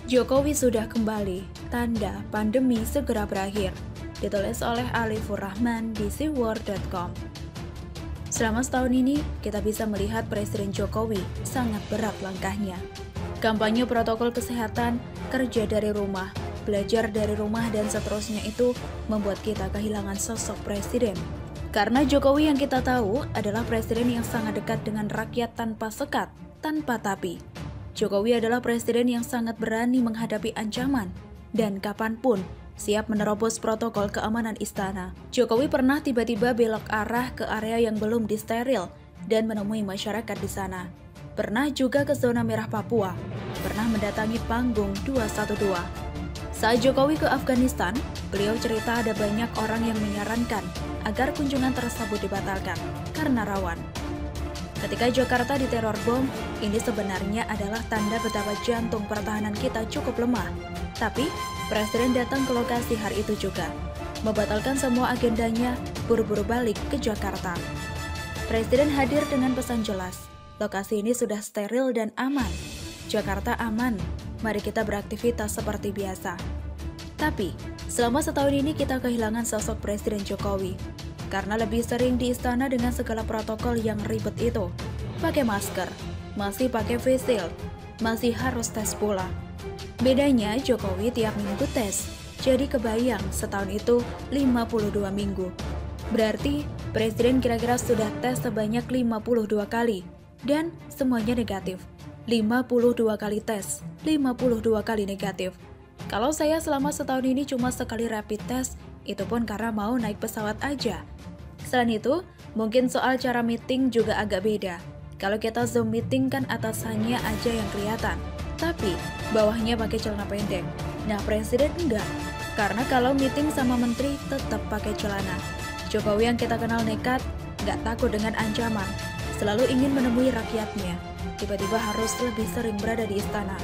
Jokowi sudah kembali, tanda pandemi segera berakhir. Ditulis oleh Alifur Rahman di siwar.com. Selama setahun ini, kita bisa melihat Presiden Jokowi sangat berat langkahnya. Kampanye protokol kesehatan, kerja dari rumah, belajar dari rumah, dan seterusnya itu membuat kita kehilangan sosok presiden. Karena Jokowi yang kita tahu adalah presiden yang sangat dekat dengan rakyat tanpa sekat, tanpa tapi. Jokowi adalah presiden yang sangat berani menghadapi ancaman, dan kapanpun siap menerobos protokol keamanan istana. Jokowi pernah tiba-tiba belok arah ke area yang belum disteril dan menemui masyarakat di sana. Pernah juga ke zona merah Papua, pernah mendatangi panggung 212. Saat Jokowi ke Afghanistan, beliau cerita ada banyak orang yang menyarankan agar kunjungan tersebut dibatalkan karena rawan. Ketika Jakarta diteror bom, ini sebenarnya adalah tanda betapa jantung pertahanan kita cukup lemah. Tapi, Presiden datang ke lokasi hari itu juga, membatalkan semua agendanya, buru-buru balik ke Jakarta. Presiden hadir dengan pesan jelas, lokasi ini sudah steril dan aman. Jakarta aman, mari kita beraktivitas seperti biasa. Tapi, selama setahun ini kita kehilangan sosok Presiden Jokowi, karena lebih sering di istana dengan segala protokol yang ribet itu. Pakai masker, masih pakai face shield, masih harus tes pula. Bedanya Jokowi tiap minggu tes, jadi kebayang setahun itu 52 minggu. Berarti Presiden kira-kira sudah tes sebanyak 52 kali, dan semuanya negatif. 52 kali tes, 52 kali negatif. Kalau saya selama setahun ini cuma sekali rapid test, itu pun karena mau naik pesawat aja. Selain itu, mungkin soal cara meeting juga agak beda. Kalau kita Zoom meeting kan atasannya aja yang kelihatan, tapi bawahnya pakai celana pendek. Nah, Presiden enggak, karena kalau meeting sama menteri tetap pakai celana. Jokowi yang kita kenal nekat, nggak takut dengan ancaman, selalu ingin menemui rakyatnya. Tiba-tiba harus lebih sering berada di istana.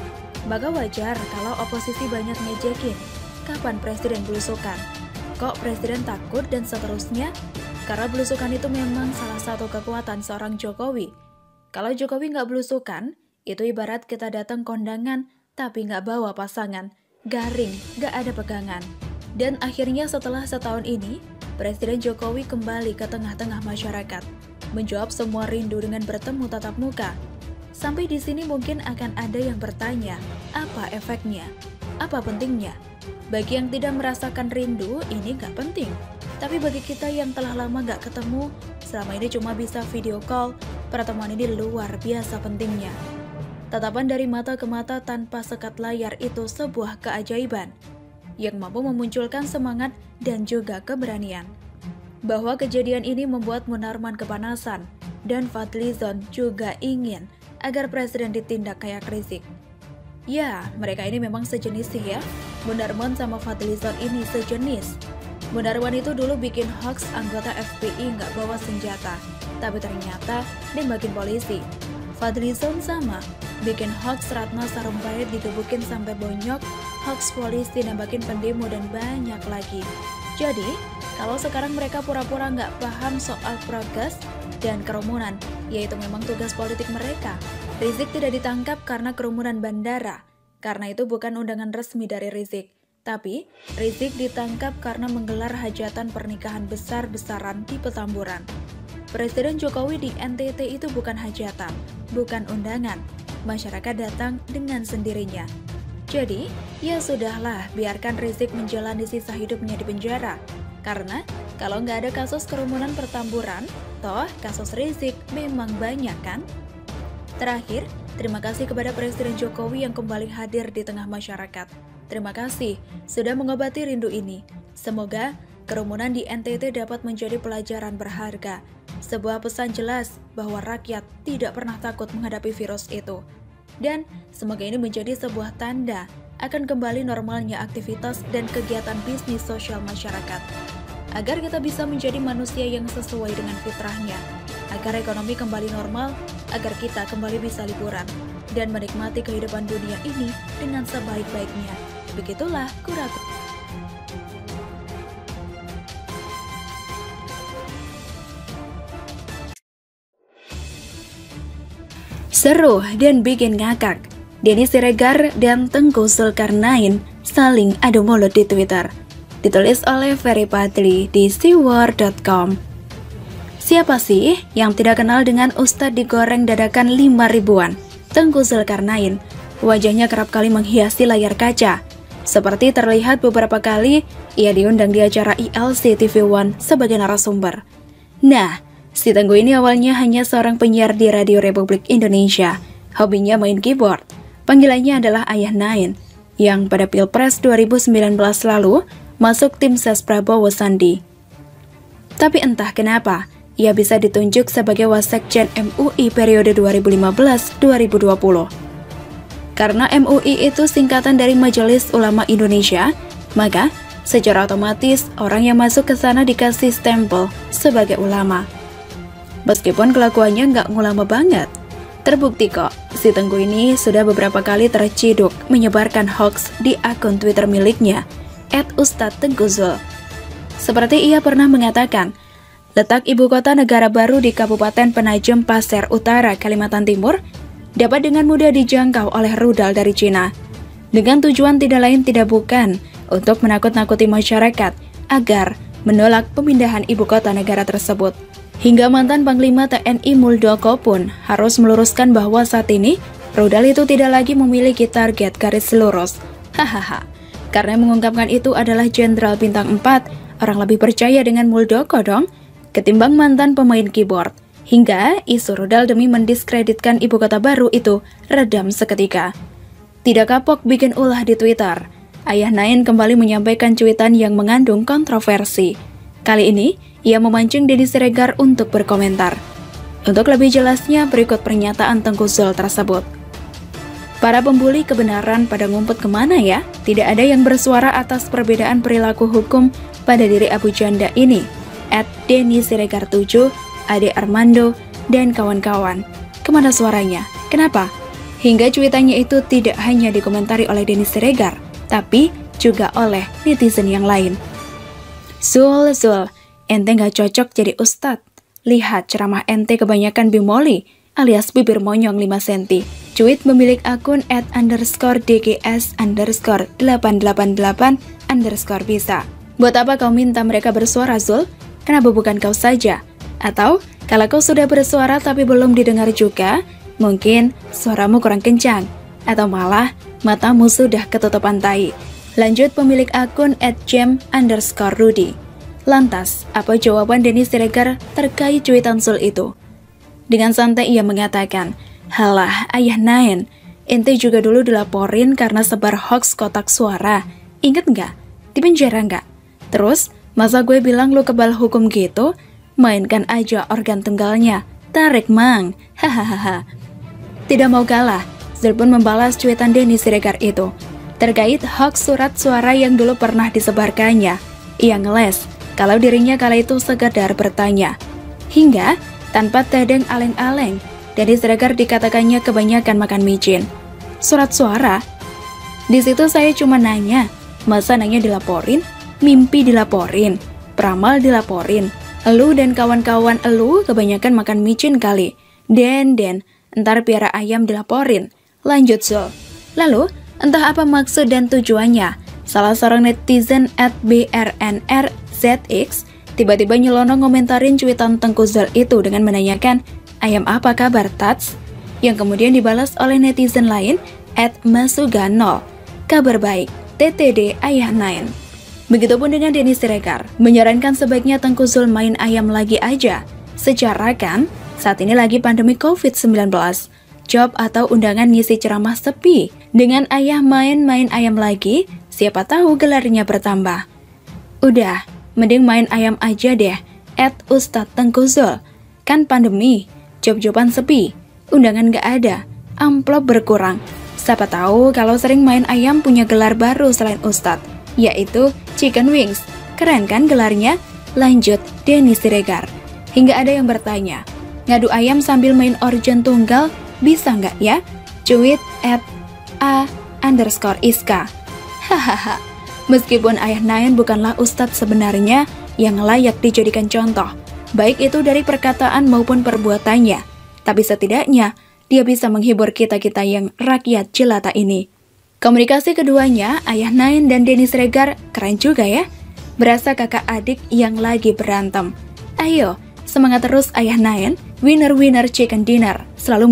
Maka wajar kalau oposisi banyak ngejekin, kapan Presiden belusukan? Kok Presiden takut dan seterusnya? Karena belusukan itu memang salah satu kekuatan seorang Jokowi. Kalau Jokowi nggak belusukan, itu ibarat kita datang kondangan tapi nggak bawa pasangan, garing, nggak ada pegangan. Dan akhirnya setelah setahun ini, Presiden Jokowi kembali ke tengah-tengah masyarakat, menjawab semua rindu dengan bertemu tatap muka. Sampai di sini mungkin akan ada yang bertanya, apa efeknya? Apa pentingnya? Bagi yang tidak merasakan rindu, ini nggak penting. Tapi bagi kita yang telah lama nggak ketemu, selama ini cuma bisa video call, pertemuan ini luar biasa pentingnya. Tatapan dari mata ke mata tanpa sekat layar itu sebuah keajaiban, yang mampu memunculkan semangat dan juga keberanian. Bahwa kejadian ini membuat Munarman kepanasan, dan Fadlizon juga ingin agar Presiden ditindak kayak Rizik. Ya, mereka ini memang sejenis sih ya. Munarman sama Fadlizon ini sejenis. Munarman itu dulu bikin hoax anggota FPI nggak bawa senjata, tapi ternyata nembakin polisi. Fadlizon sama, bikin hoax Ratna Sarumpait digebukin sampai bonyok, hoax polisi nembakin pendemo, dan banyak lagi. Jadi, kalau sekarang mereka pura-pura nggak paham soal progres dan kerumunan, yaitu memang tugas politik mereka. Rizik tidak ditangkap karena kerumunan bandara, karena itu bukan undangan resmi dari Rizik. Tapi, Rizik ditangkap karena menggelar hajatan pernikahan besar-besaran di Petamburan. Presiden Jokowi di NTT itu bukan hajatan, bukan undangan. Masyarakat datang dengan sendirinya. Jadi, ya sudahlah, biarkan Rizik menjalani sisa hidupnya di penjara. Karena, kalau nggak ada kasus kerumunan Petamburan, toh kasus Rizik memang banyak kan? Terakhir, terima kasih kepada Presiden Jokowi yang kembali hadir di tengah masyarakat. Terima kasih sudah mengobati rindu ini. Semoga kerumunan di NTT dapat menjadi pelajaran berharga. Sebuah pesan jelas bahwa rakyat tidak pernah takut menghadapi virus itu. Dan semoga ini menjadi sebuah tanda akan kembali normalnya aktivitas dan kegiatan bisnis sosial masyarakat. Agar kita bisa menjadi manusia yang sesuai dengan fitrahnya. Agar ekonomi kembali normal, agar kita kembali bisa liburan dan menikmati kehidupan dunia ini dengan sebaik-baiknya. Begitulah Kurator. Seru dan bikin ngakak. Denny Siregar dan Tengku Zulkarnain saling adu mulut di Twitter. Ditulis oleh Ferry Padli di SeaWorld.com. Siapa sih yang tidak kenal dengan Ustadz digoreng dadakan 5 ribuan? Tengku Zulkarnain. Wajahnya kerap kali menghiasi layar kaca. Seperti terlihat beberapa kali ia diundang di acara ILC TV One sebagai narasumber. Nah, si Tengku ini awalnya hanya seorang penyiar di Radio Republik Indonesia. Hobinya main keyboard. Panggilannya adalah Ayah Nain, yang pada Pilpres 2019 lalu masuk tim ses Prabowo Sandi. Tapi entah kenapa, ia bisa ditunjuk sebagai Wasekjen MUI periode 2015-2020. Karena MUI itu singkatan dari Majelis Ulama Indonesia, maka secara otomatis orang yang masuk ke sana dikasih stempel sebagai ulama. Meskipun kelakuannya nggak ngulama banget. Terbukti kok, si Tengku ini sudah beberapa kali terciduk menyebarkan hoax di akun Twitter miliknya, @ustadztengkuzul. Seperti ia pernah mengatakan, letak ibu kota negara baru di Kabupaten Penajam Pasir Utara, Kalimantan Timur, dapat dengan mudah dijangkau oleh rudal dari Cina. Dengan tujuan tidak lain tidak bukan untuk menakut-nakuti masyarakat agar menolak pemindahan ibu kota negara tersebut. Hingga mantan Panglima TNI Muldoko pun harus meluruskan bahwa saat ini rudal itu tidak lagi memiliki target garis lurus. Hahaha. Karena mengungkapkan itu adalah Jenderal Bintang 4, orang lebih percaya dengan Muldoko dong, ketimbang mantan pemain keyboard. Hingga isu rudal demi mendiskreditkan ibu kota baru itu redam seketika. Tidak kapok bikin ulah di Twitter, Ayah Nain kembali menyampaikan cuitan yang mengandung kontroversi. Kali ini, ia memancing Denny Siregar untuk berkomentar. Untuk lebih jelasnya, berikut pernyataan Tengku Zul tersebut. Para pembuli kebenaran pada ngumpet kemana ya? Tidak ada yang bersuara atas perbedaan perilaku hukum pada diri Abu Janda ini. @Denny Siregar 7, Ade Armando, dan kawan-kawan. Kemana suaranya? Kenapa? Hingga cuitannya itu tidak hanya dikomentari oleh Denny Siregar, tapi juga oleh netizen yang lain. Zul, ente gak cocok jadi ustadz. Lihat ceramah ente kebanyakan bimoli, alias bibir monyong 5 cm. Cuit pemilik akun @DGS_888_bisa. Buat apa kau minta mereka bersuara, Zul? Kenapa bukan kau saja? Atau, kalau kau sudah bersuara tapi belum didengar juga, mungkin suaramu kurang kencang. Atau malah, matamu sudah ketutupan tai. Lanjut pemilik akun @jem_rudy. Lantas, apa jawaban Denny Siregar terkait cuitan Zul itu? Dengan santai ia mengatakan, halah Ayah Nain, ente juga dulu dilaporin karena sebar hoax kotak suara. Ingat nggak? Di penjara nggak? Terus, masa gue bilang lu kebal hukum gitu? Mainkan aja organ tunggalnya. Tarik mang. Hahaha. Tidak mau kalah, Zul pun membalas cuitan Denny Siregar itu. Terkait hoax surat suara yang dulu pernah disebarkannya, ia ngeles kalau dirinya kala itu sekedar bertanya. Hingga, tanpa tedeng aleng-aleng, Denny Siregar dikatakannya kebanyakan makan micin. Surat suara? Di situ saya cuma nanya, masa nanya dilaporin? Mimpi dilaporin? Peramal dilaporin? Elu dan kawan-kawan elu kebanyakan makan micin kali. Den, entar piara ayam dilaporin. Lanjut Zul. Lalu, entah apa maksud dan tujuannya, salah seorang netizen @brnrzx tiba-tiba nyelonong ngomentarin cuitan Tengku Zul itu dengan menanyakan, ayam apa kabar Tats? Yang kemudian dibalas oleh netizen lain @masugano. Kabar baik, TTD Ayah Nain. Begitupun dengan Denny Siregar, menyarankan sebaiknya Tengku Zul main ayam lagi aja. Secara kan, saat ini lagi pandemi COVID-19. Job atau undangan ngisi ceramah sepi. Dengan ayah main ayam lagi, siapa tahu gelarnya bertambah. Udah, mending main ayam aja deh, @ustadztengkuzul. Kan pandemi, job-joban sepi, undangan gak ada, amplop berkurang. Siapa tahu kalau sering main ayam punya gelar baru selain ustadz, yaitu Chicken Wings. Keren kan gelarnya? Lanjut Denny Siregar. Hingga ada yang bertanya, ngadu ayam sambil main organ tunggal bisa nggak ya? Cuit @a_iska. Hahaha. Meskipun Ayah Nain bukanlah ustadz sebenarnya yang layak dijadikan contoh, baik itu dari perkataan maupun perbuatannya, tapi setidaknya dia bisa menghibur kita-kita yang rakyat jelata ini. Komunikasi keduanya, Ayah Naen dan Denny Siregar, keren juga ya. Berasa kakak adik yang lagi berantem. Ayo, semangat terus Ayah Naen, winner-winner chicken dinner, selalu